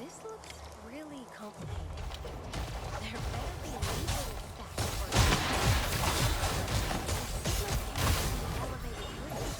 This looks really complicated. There better be legal steps for it. Elevated bridge.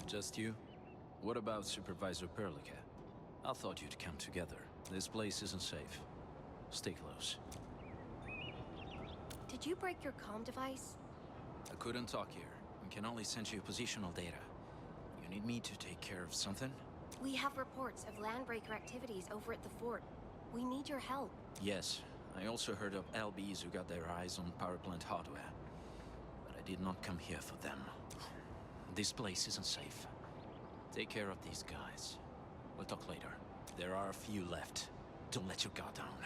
Just you? What about Supervisor Perlica? I thought you'd come together. This place isn't safe. Stay close. Did you break your comm device? I couldn't talk here, and can only send you positional data. You need me to take care of something? We have reports of landbreaker activities over at the fort. We need your help. Yes, I also heard of LBs who got their eyes on power plant hardware. But I did not come here for them. This place isn't safe. Take care of these guys. We'll talk later. There are a few left. Don't let your guard down.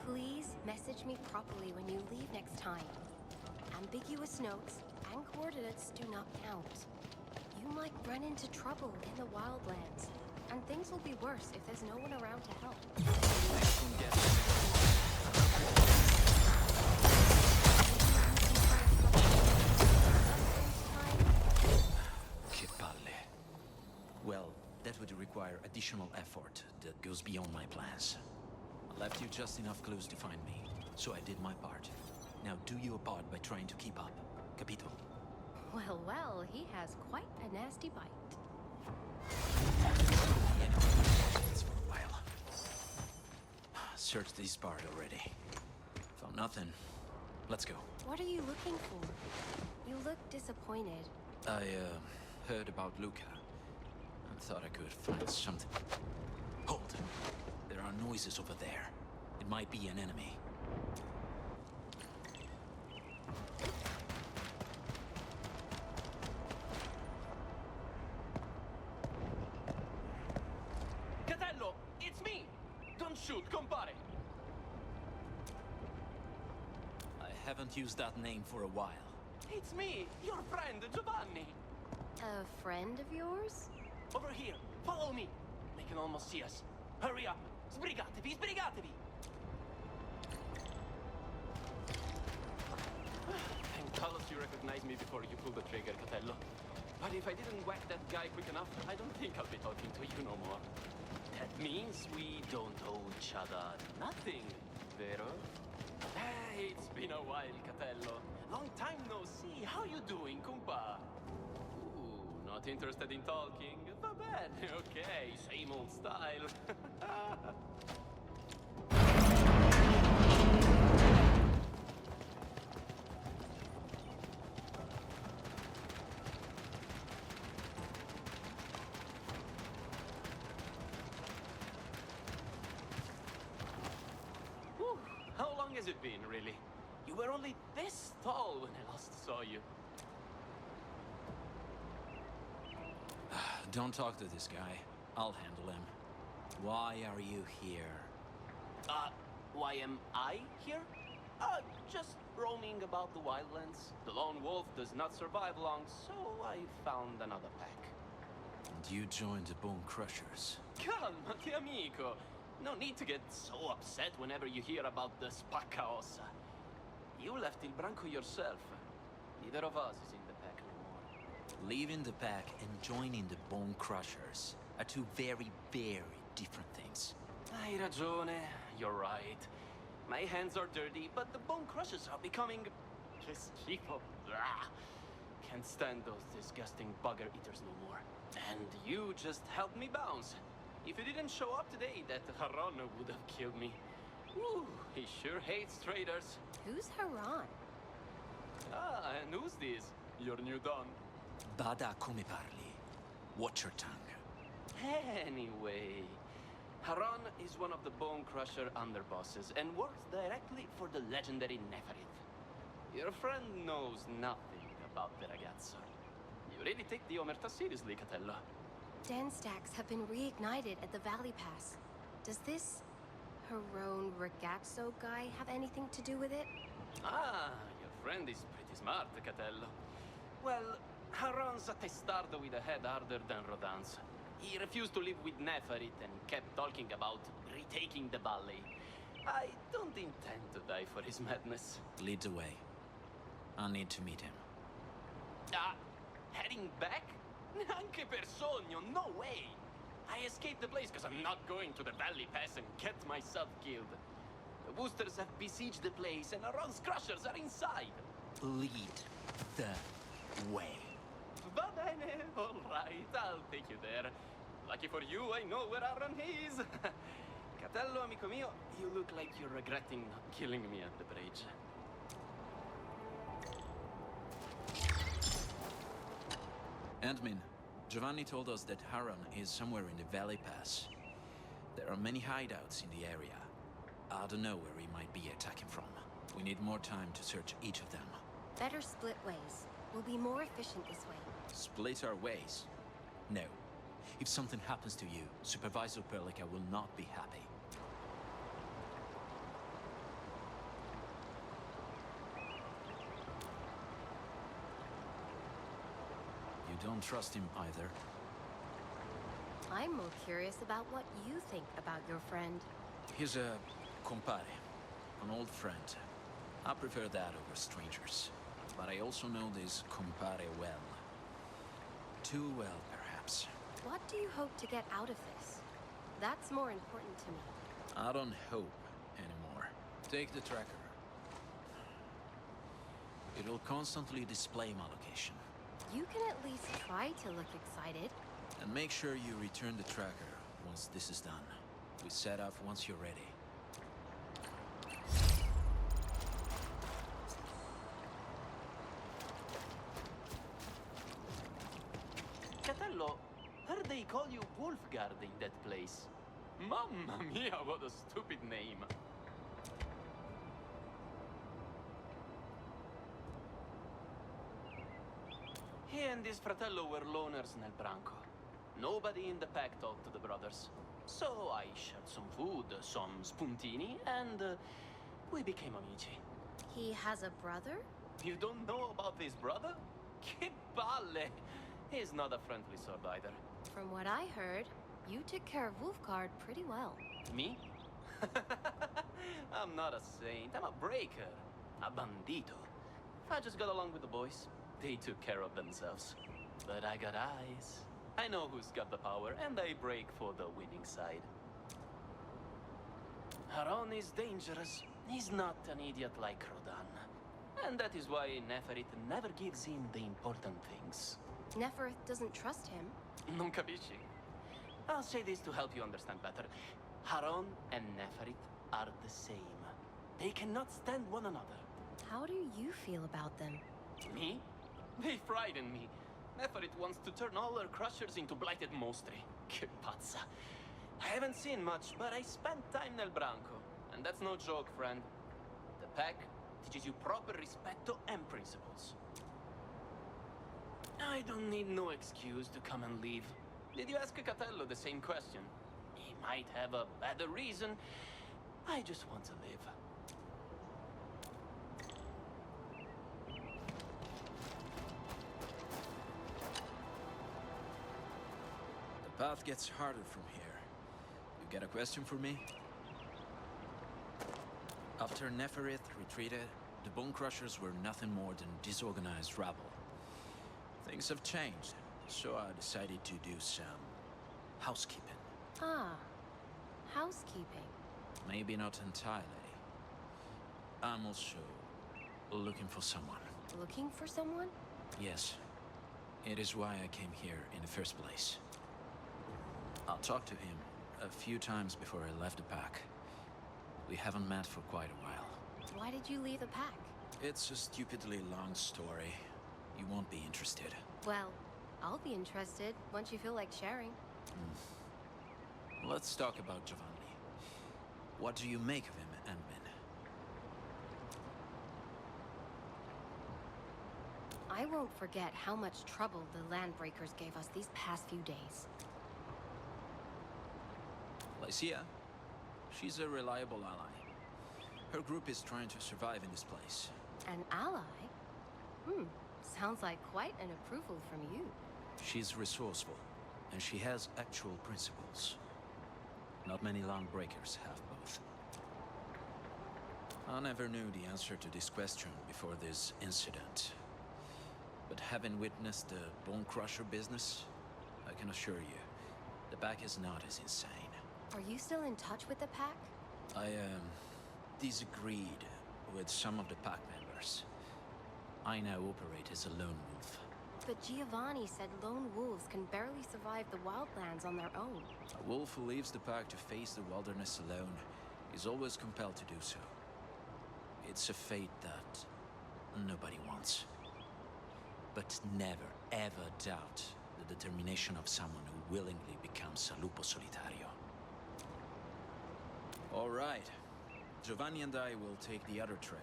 Please message me properly when you leave next time. Ambiguous notes and coordinates do not count. You might run into trouble in the wildlands, and things will be worse if there's no one around to help. Well, that would require additional effort that goes beyond my plans. I left you just enough clues to find me, so I did my part. Now do your part by trying to keep up. Capito? Well, well, he has quite a nasty bite. It's for a while. Searched this part already. Found nothing. Let's go. What are you looking for? You look disappointed. I, heard about Luca. I thought I could find something. Hold! There are noises over there. It might be an enemy. Catello, it's me! Don't shoot, compare! I haven't used that name for a while. It's me, your friend, Giovanni! A friend of yours? Over here, follow me! They can almost see us. Hurry up! Sbrigatevi, sbrigatevi! Thank God you recognized me before you pulled the trigger, Catello. But if I didn't whack that guy quick enough, I don't think I'll be talking to you no more. That means we don't owe each other nothing, vero? Hey, it's been a while, Catello. Long time no see. How you doing, compa? Ooh, not interested in talking? Va bene, okay. Same old style. Whew, how long has it been, really? You were only this tall when I last saw you. Don't talk to this guy. I'll handle him. Why are you here? Why am I here? Just roaming about the wildlands. The lone wolf does not survive long, so I found another pack. And you joined the Bone Crushers. Calmati, amico. No need to get so upset whenever you hear about the Spacca Ossa. You left Il Branco yourself. Neither of us is in the pack anymore. Leaving the pack and joining the Bone Crushers are two very, very different things. Hai ragione. You're right. My hands are dirty, but the Bone Crushers are becoming... schifo. Blah. Can't stand those disgusting bugger eaters no more. And you just helped me bounce. If you didn't show up today, that Harrohn would have killed me. Ooh, he sure hates traitors. Who's Harrohn? Ah, and who's this? Your new Don? Bada come parli. Watch your tongue. Anyway, Harrohn is one of the Bone Crusher underbosses and works directly for the legendary Neferith. Your friend knows nothing about the ragazzo. You really take the omerta seriously, Catello. Den stacks have been reignited at the Valley Pass. Does this Harrohn ragazzo guy have anything to do with it? Ah, your friend is pretty smart, Catello. Well, Harrohn's a testardo with a head harder than Rodan's. He refused to live with Neferit and kept talking about retaking the valley. I don't intend to die for his madness. Lead the way. I need to meet him. Heading back? Neanche per sogno, no way! I escaped the place because I'm not going to the Valley Pass and get myself killed. The Woosters have besieged the place and Harrohn's Crushers are inside. Lead the way. Va bene, all right, I'll take you there. Lucky for you, I know where Harrohn is. Catello, amico mio, you look like you're regretting not killing me at the bridge. Admin, Giovanni told us that Harrohn is somewhere in the Valley Pass. There are many hideouts in the area. I don't know where he might be attacking from. We need more time to search each of them. Better split ways. We'll be more efficient this way. Split our ways? No. If something happens to you, Supervisor Perlica will not be happy. You don't trust him either? I'm more curious about what you think about your friend. He's a compare, an old friend. I prefer that over strangers. But I also know this compare well. Too well, perhaps. What do you hope to get out of this? That's more important to me. I don't hope anymore. Take the tracker. It'll constantly display my location. You can at least try to look excited. And make sure you return the tracker once this is done. We set off once you're ready. Catello, heard they call you Wulfgard in that place. Mamma mia, what a stupid name. He and his fratello were loners nel branco. Nobody in the pack talked to the brothers. So I shared some food, some spuntini, and we became amici. He has a brother? You don't know about this brother? Che palle! He's not a friendly sort either. From what I heard, you took care of Wulfgard pretty well. Me? I'm not a saint. I'm a breaker. A bandito. I just got along with the boys. They took care of themselves. But I got eyes. I know who's got the power, and I break for the winning side. Harrohn is dangerous. He's not an idiot like Rodan. And that is why Neferit never gives him the important things. Neferith doesn't trust him. Non capisci? I'll say this to help you understand better. Harrohn and Neferit are the same. They cannot stand one another. How do you feel about them? Me? They frighten me. Neferit wants to turn all her crushers into blighted mostri. Che pazza. I haven't seen much, but I spent time nel branco. And that's no joke, friend. The pack teaches you proper rispetto and principles. I don't need no excuse to come and leave. Did you ask Catello the same question? He might have a better reason. I just want to live. The path gets harder from here. You got a question for me? After Neferith retreated, the Bone Crushers were nothing more than disorganized rabble. Things have changed, so I decided to do some housekeeping. Ah, housekeeping. Maybe not entirely. I'm also looking for someone. Looking for someone? Yes. It is why I came here in the first place. I talked to him a few times before I left the pack. We haven't met for quite a while. Why did you leave the pack? It's a stupidly long story. You won't be interested. Well, I'll be interested once you feel like sharing. Let's talk about Giovanni. What do you make of him, Admin? I won't forget how much trouble the Landbreakers gave us these past few days. Lycia, She's a reliable ally. Her group is trying to survive in this place. An ally? Sounds like quite an approval from you. She's resourceful, and she has actual principles. Not many long breakers have both. I never knew the answer to this question before this incident. But having witnessed the Bone Crusher business, I can assure you, the pack is not as insane. Are you still in touch with the pack? I, disagreed with some of the pack members. I now operate as a lone wolf. But Giovanni said lone wolves can barely survive the wildlands on their own. A wolf who leaves the pack to face the wilderness alone is always compelled to do so. It's a fate that nobody wants. But never, ever doubt the determination of someone who willingly becomes a lupo solitario. All right. Giovanni and I will take the other trail.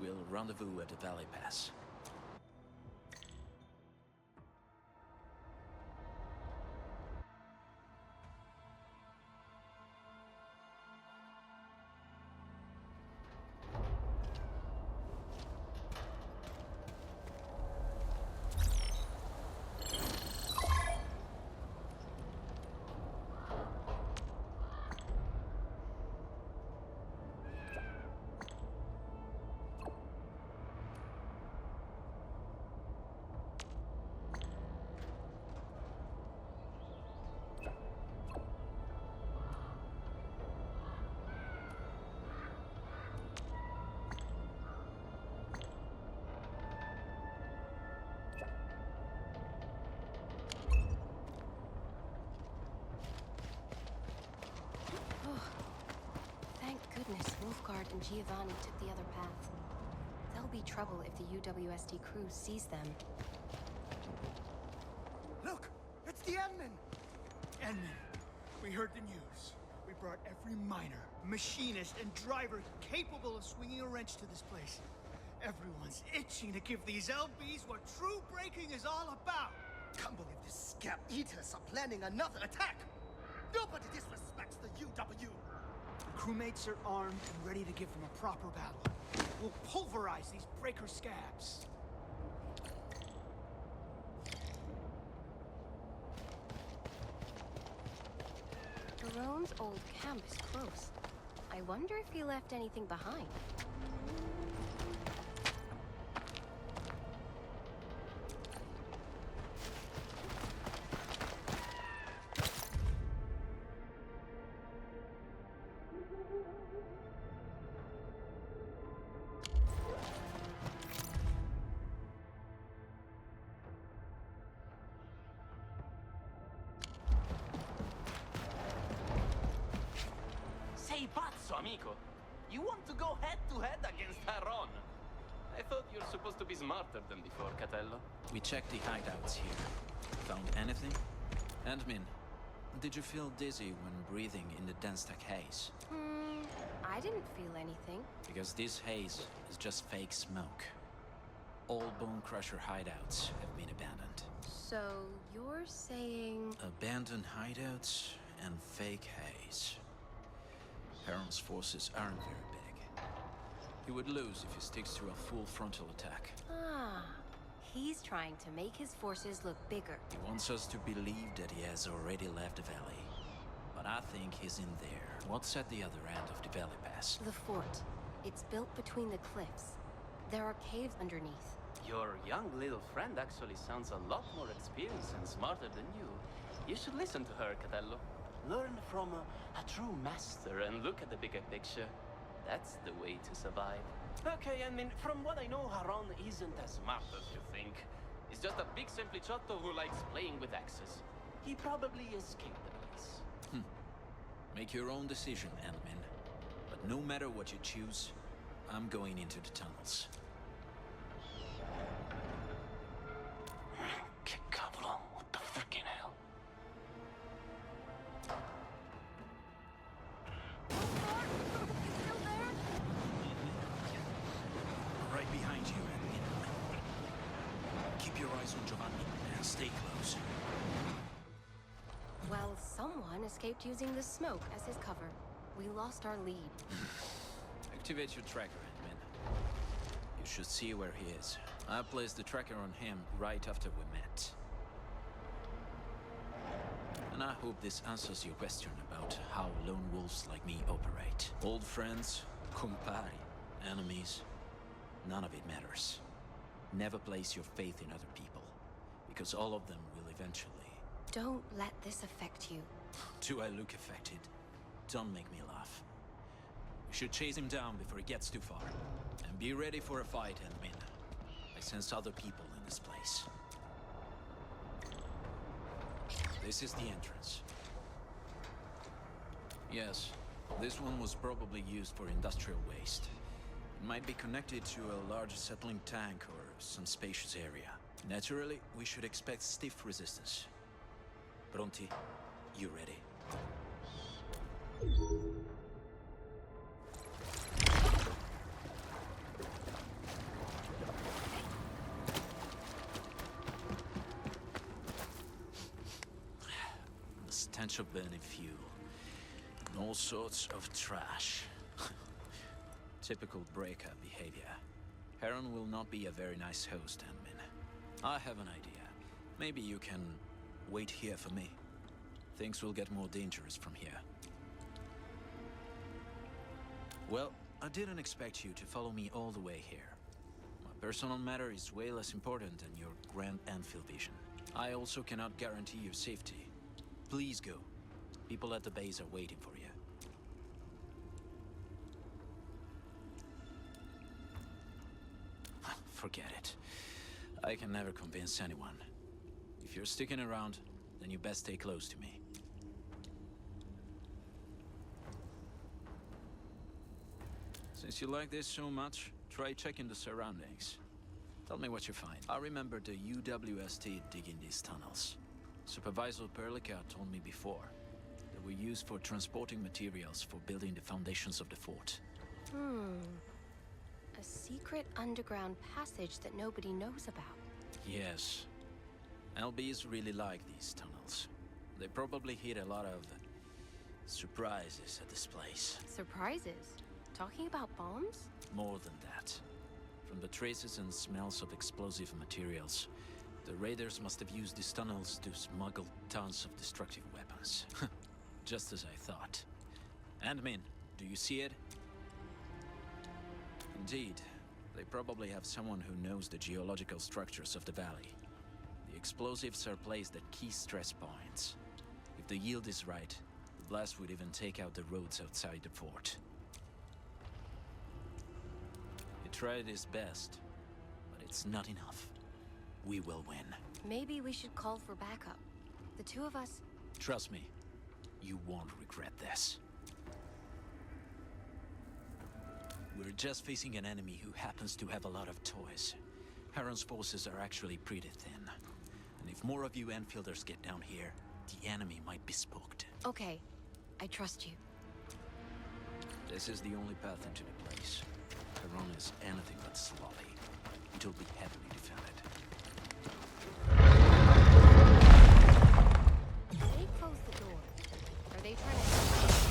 We'll rendezvous at the Valley Pass. Wulfgard and Giovanni took the other path. There'll be trouble if the UWSD crew sees them. Look! It's the Endmen! Endmen, we heard the news. We brought every miner, machinist, and driver capable of swinging a wrench to this place. Everyone's itching to give these LBs what true breaking is all about! Can't believe these scab eaters are planning another attack! Nobody disrespects the UW! Crewmates are armed and ready to give them a proper battle. We'll pulverize these breaker scabs. Harrohn's old camp is close. I wonder if he left anything behind. Sei pazzo, amico! You want to go head-to-head against Harrohn? I thought you're supposed to be smarter than before, Catello. We checked the hideouts here. Found anything? Admin, did you feel dizzy when breathing in the dense tech haze? I didn't feel anything. Because this haze is just fake smoke. All Bone Crusher hideouts have been abandoned. So, you're saying... Abandoned hideouts and fake haze. Harrohn's forces aren't very big. He would lose if he sticks to a full frontal attack. Ah, he's trying to make his forces look bigger. He wants us to believe that he has already left the valley. But I think he's in there. What's at the other end of the Valley Pass? The fort. It's built between the cliffs. There are caves underneath. Your young little friend actually sounds a lot more experienced and smarter than you. You should listen to her, Catello. Learn from a true master and look at the bigger picture. That's the way to survive. Okay, I mean, from what I know, Harrohn isn't as smart as you think. He's just a big sempliciotto who likes playing with axes. He probably escaped the place. Make your own decision, Admin. But no matter what you choose, I'm going into the tunnels. Que cabrón, what the freaking hell? Still there? Right behind you, Admin. Keep your eyes on Giovanni and stay close. Well, someone escaped using the smoke as his cover. We lost our lead. Activate your tracker, admin. You should see where he is. I placed the tracker on him right after we met. And I hope this answers your question about how lone wolves like me operate. Old friends, compari, enemies, none of it matters. Never place your faith in other people, because all of them will eventually... Don't let this affect you. Do I look affected? Don't make me laugh. We should chase him down before he gets too far. And be ready for a fight, admin. I sense other people in this place. This is the entrance. Yes, this one was probably used for industrial waste. It might be connected to a large settling tank or some spacious area. Naturally, we should expect stiff resistance. Pronti? You ready? The stench of burning fuel. And all sorts of trash. Typical breakup behavior. Harrohn will not be a very nice host, admin. I have an idea. Maybe you can wait here for me. Things will get more dangerous from here. Well, I didn't expect you to follow me all the way here. My personal matter is way less important than your grand Endfield vision. I also cannot guarantee your safety. Please go. People at the base are waiting for you. Forget it. I can never convince anyone. If you're sticking around, then you best stay close to me. Since you like this so much, try checking the surroundings. Tell me what you find. I remember the UWST digging these tunnels. Supervisor Perlica told me before. They were used for transporting materials for building the foundations of the fort. A secret underground passage that nobody knows about. Yes. LBs really like these tunnels. They probably hit a lot of surprises at this place. Surprises? Talking about bombs? More than that. From the traces and smells of explosive materials, the raiders must have used these tunnels to smuggle tons of destructive weapons. Just as I thought. Admin, do you see it? Indeed. They probably have someone who knows the geological structures of the valley. The explosives are placed at key stress points. If the yield is right, the blast would even take out the roads outside the fort. He tried his best, but it's not enough. We will win. Maybe we should call for backup. The two of us... Trust me, you won't regret this. We're just facing an enemy who happens to have a lot of toys. Harrohn's forces are actually pretty thin. And if more of you Enfielders get down here, the enemy might be spooked. Okay, I trust you. This is the only path into the place. Harrohn is anything but sloppy. It will be heavily defended. They closed the door. Are they trying to...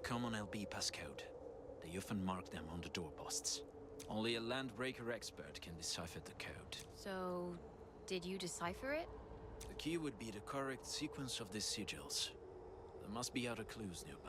Common LB passcode. They often mark them on the doorposts. Only a landbreaker expert can decipher the code. So, did you decipher it? The key would be the correct sequence of these sigils. There must be other clues nearby.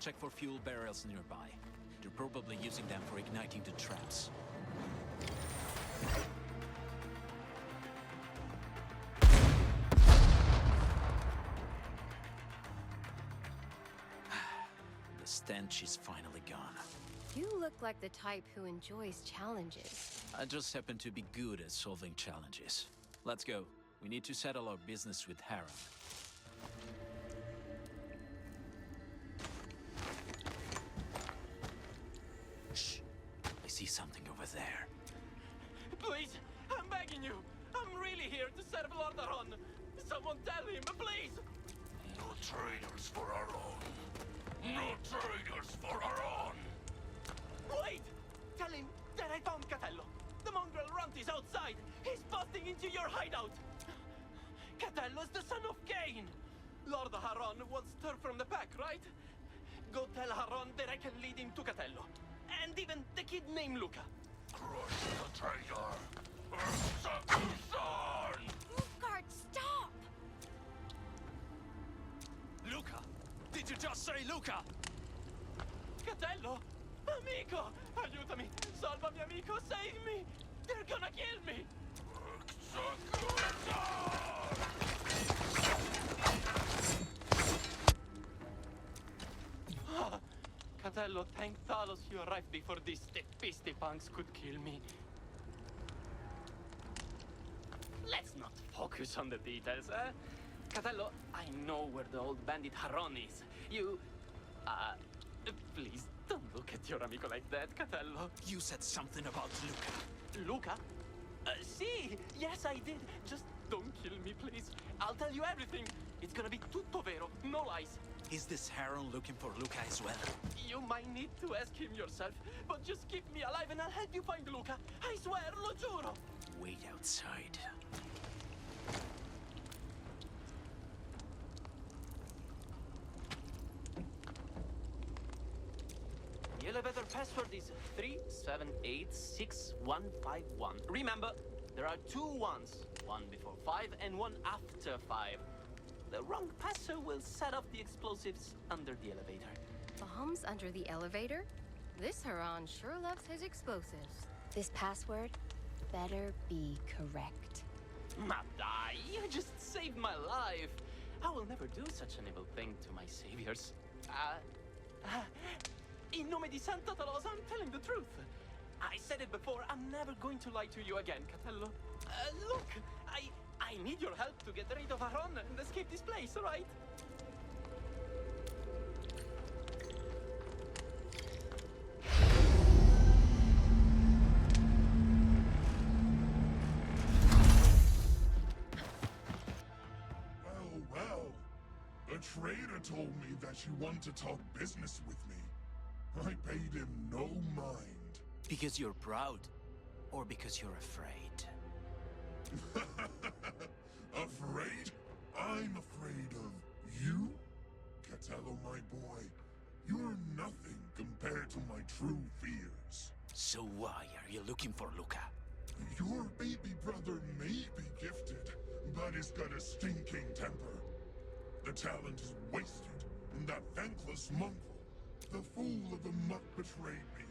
check for fuel barrels nearby. They're probably using them for igniting the traps. The stench is finally gone. You look like the type who enjoys challenges. I just happen to be good at solving challenges. Let's go. We need to settle our business with Harrohn. Shh! I see something over there. Please, I'm begging you. I'm really here to serve Lord Harrohn. Someone tell him, please. No traitors for our own. No traitors for our own. Wait! Tell him that I found Catello. The mongrel runt is outside. He's busting into your hideout. Catello's the son of Cain. Lord Harrohn wants her from the pack, right? Go tell Harrohn that I can lead him to Catello. And even the kid named Luca. Crush the traitor. Execution! Wulfgard, stop! Luca! Did you just say Luca? Catello! Amico! Aiutami! Salvami, amico! Save me! They're gonna kill me! Ah, Catello, thank Talos you arrived before these stepisty punks could kill me. Let's not focus on the details, eh? Catello, I know where the old bandit Harrohn is. You... please, don't look at your amico like that, Catello. You said something about Luca. Luca? See, yes I did. Just don't kill me, please. I'll tell you everything. It's gonna be tutto vero, no lies. Is this Harrohn looking for Luca as well? You might need to ask him yourself, but just keep me alive and I'll help you find Luca. I swear, lo giuro. Wait outside. The elevator password is 3786151. Remember, there are 2 ones. One before 5 and one after 5. The wrong passer will set off the explosives under the elevator. Bombs under the elevator? This Harrohn sure loves his explosives. This password better be correct. Madai, you just saved my life. I will never do such an evil thing to my saviors. In nome di Santa Tolosa, I'm telling the truth. I said it before, I'm never going to lie to you again, Catello. Look, I need your help to get rid of Harrohn and escape this place, right? Well. The traitor told me that you want to talk business with me. I paid him no mind. Because you're proud? Or because you're afraid? Afraid? I'm afraid of you? Catello, my boy, you're nothing compared to my true fears. So why are you looking for Luca? Your baby brother may be gifted, but he's got a stinking temper. The talent is wasted, and that thankless mongrel, the fool of the mutt, betrayed me.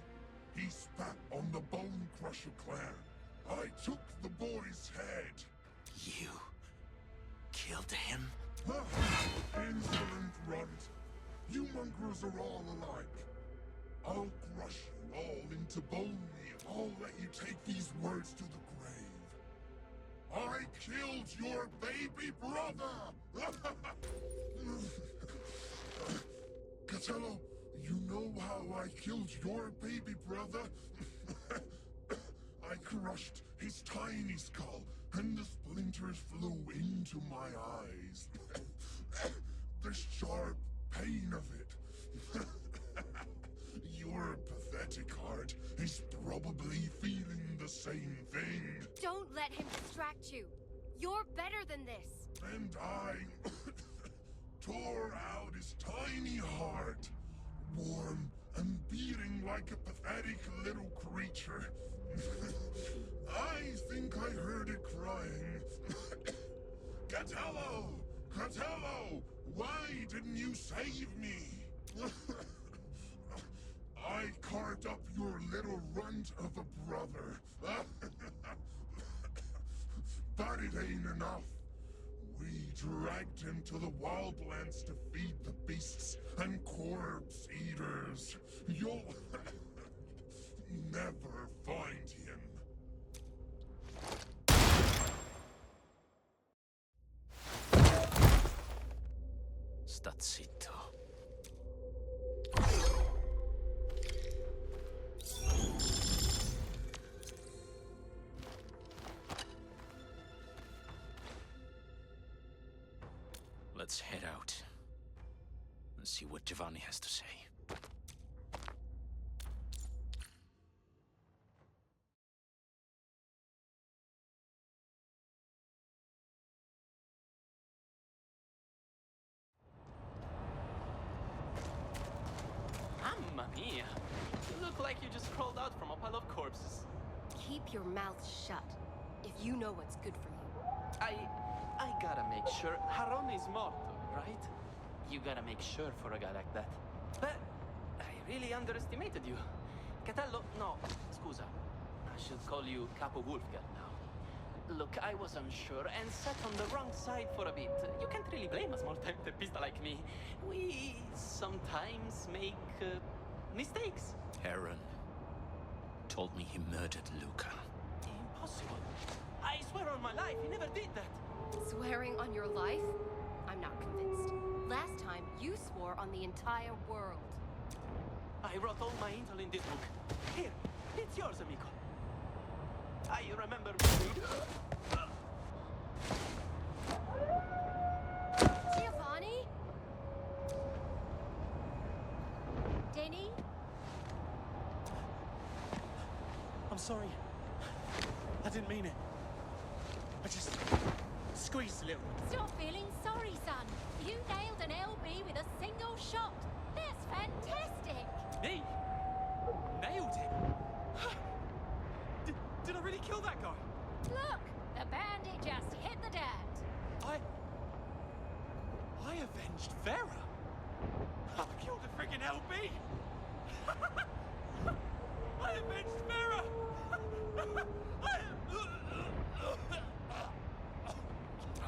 He spat on the Bone Crusher clan. I took the boy's head. You killed him? Insolent runt. You mongrels are all alike. I'll crush you all into bone meal. I'll let you take these words to the grave. I killed your baby brother! Catello, you know how I killed your baby brother? I crushed his tiny skull, and the splinters flew into my eyes. The sharp pain of it. Your pathetic heart is probably feeling the same thing. Don't let him distract you. You're better than this. And I tore out his tiny heart, warm and beating like a pathetic little creature. I think I heard it crying. Catello! Catello! Why didn't you save me? I carved up your little runt of a brother. But it ain't enough. We dragged him to the wildlands to feed the beasts and corpse eaters. You'll never find him. Sta zitto. Let's head out and see what Giovanni has to say. Mamma mia! You look like you just crawled out from a pile of corpses. Keep your mouth shut, if you know what's good for you. I gotta make sure Harrohn is morto, right? You gotta make sure for a guy like that. But I really underestimated you. Catello, no, scusa. I should call you Capo Wulfgard now. Look, I was unsure and sat on the wrong side for a bit. You can't really blame a small-time tepista like me. We sometimes make mistakes. Harrohn told me he murdered Luca. Impossible. I swear on my life, he never did that. Swearing on your life? I'm not convinced. Last time, you swore on the entire world. I wrote all my intel in this book. Here, it's yours, amico. I remember... Giovanni? Denny? I'm sorry. I didn't mean it. I just squeezed a little. Stop feeling sorry, son. You nailed an LB with a single shot. That's fantastic. Me? Nailed him? Did I really kill that guy? Look, the bandit just hit the dirt. I avenged Vera. I killed a friggin' LB. I avenged Vera. I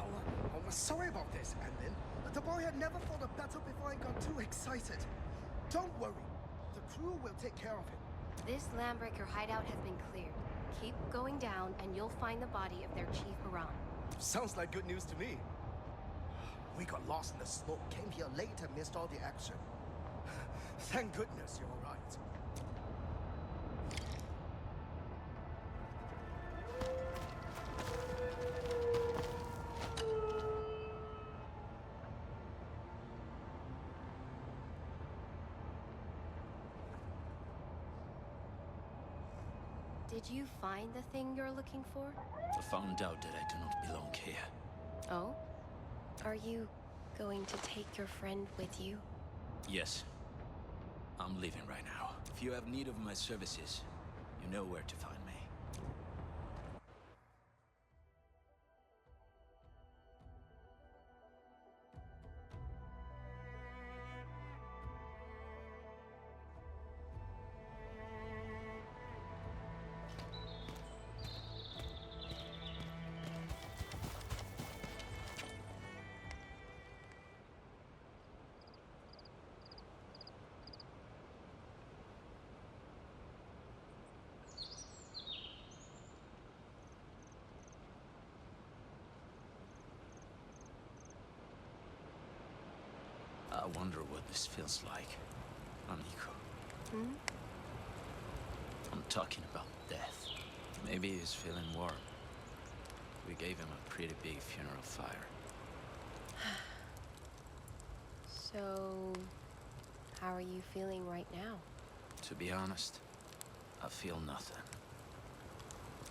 was sorry about this, Admin. The boy had never fought a battle before I got too excited. Don't worry. The crew will take care of him. This Landbreaker hideout has been cleared. Keep going down and you'll find the body of their chief Harrohn. Sounds like good news to me. We got lost in the smoke, came here late and missed all the action. Thank goodness you're all right. Did you find the thing you're looking for? I found out that I do not belong here. Oh? Are you going to take your friend with you? Yes. I'm leaving right now. If you have need of my services, you know where to find me. I wonder what this feels like, amico. Hmm? I'm talking about death. Maybe he's feeling warm. We gave him a pretty big funeral fire. So, how are you feeling right now? To be honest, I feel nothing.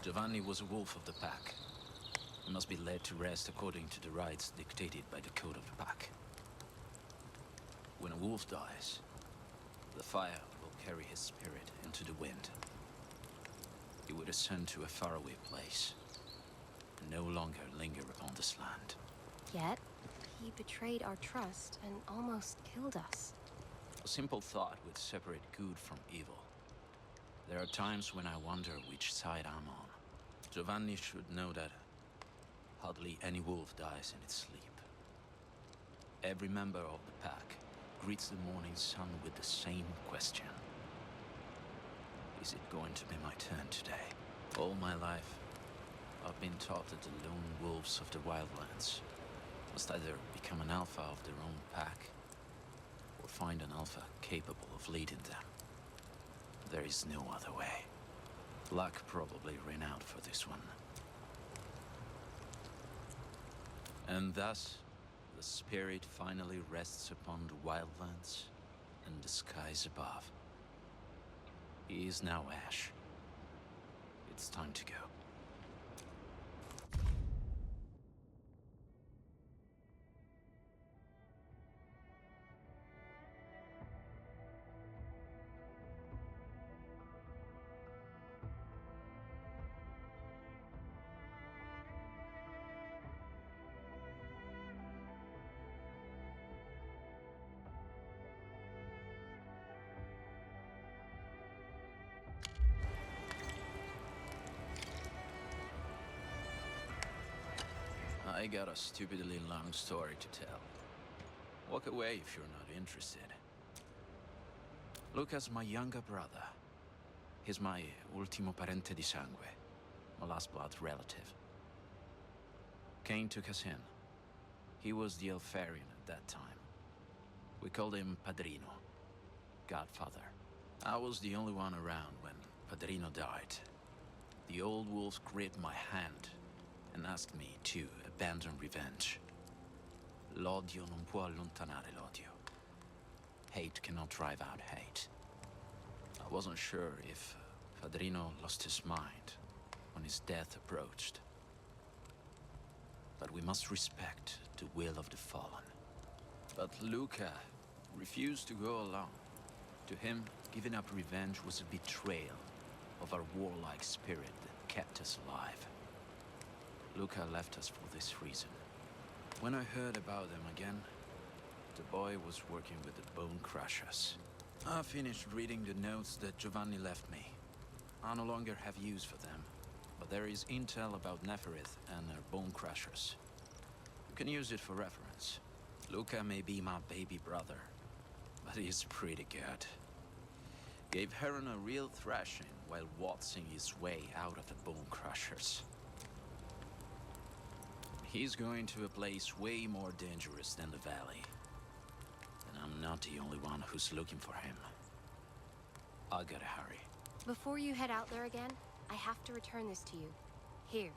Giovanni was a wolf of the pack. He must be led to rest according to the rites dictated by the code of the pack. When a wolf dies, the fire will carry his spirit into the wind. He would ascend to a faraway place, and no longer linger upon this land. Yet, he betrayed our trust and almost killed us. A simple thought would separate good from evil. There are times when I wonder which side I'm on. Giovanni should know that hardly any wolf dies in its sleep. Every member of the pack greets the morning sun with the same question. Is it going to be my turn today? All my life, I've been taught that the lone wolves of the wildlands must either become an alpha of their own pack, or find an alpha capable of leading them. There is no other way. Luck probably ran out for this one. And thus, the spirit finally rests upon the wildlands and the skies above. He is now Ash. It's time to go. I got a stupidly long story to tell. Walk away if you're not interested. Luca's my younger brother. He's my ultimo parente di sangue, my last blood relative. Cain took us in. He was the Elfarian at that time. We called him Padrino, Godfather. I was the only one around when Padrino died. The old wolf gripped my hand and asked me to abandon revenge. L'odio non può allontanare l'odio. Hate cannot drive out hate. I wasn't sure if Padrino lost his mind when his death approached. But we must respect the will of the fallen. But Luca refused to go along. To him, giving up revenge was a betrayal of our warlike spirit that kept us alive. Luca left us for this reason. When I heard about them again, the boy was working with the Bone Crushers. I finished reading the notes that Giovanni left me. I no longer have use for them, but there is intel about Neferith and her Bone Crushers. You can use it for reference. Luca may be my baby brother, but he's pretty good. Gave Harrohn a real thrashing while waltzing his way out of the Bone Crushers. He's going to a place way more dangerous than the Valley. And I'm not the only one who's looking for him. I gotta hurry. Before you head out there again, I have to return this to you. Here.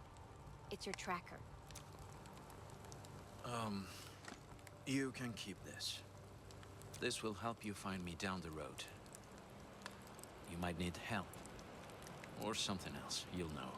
It's your tracker. You can keep this. This will help you find me down the road. You might need help. Or something else, you'll know.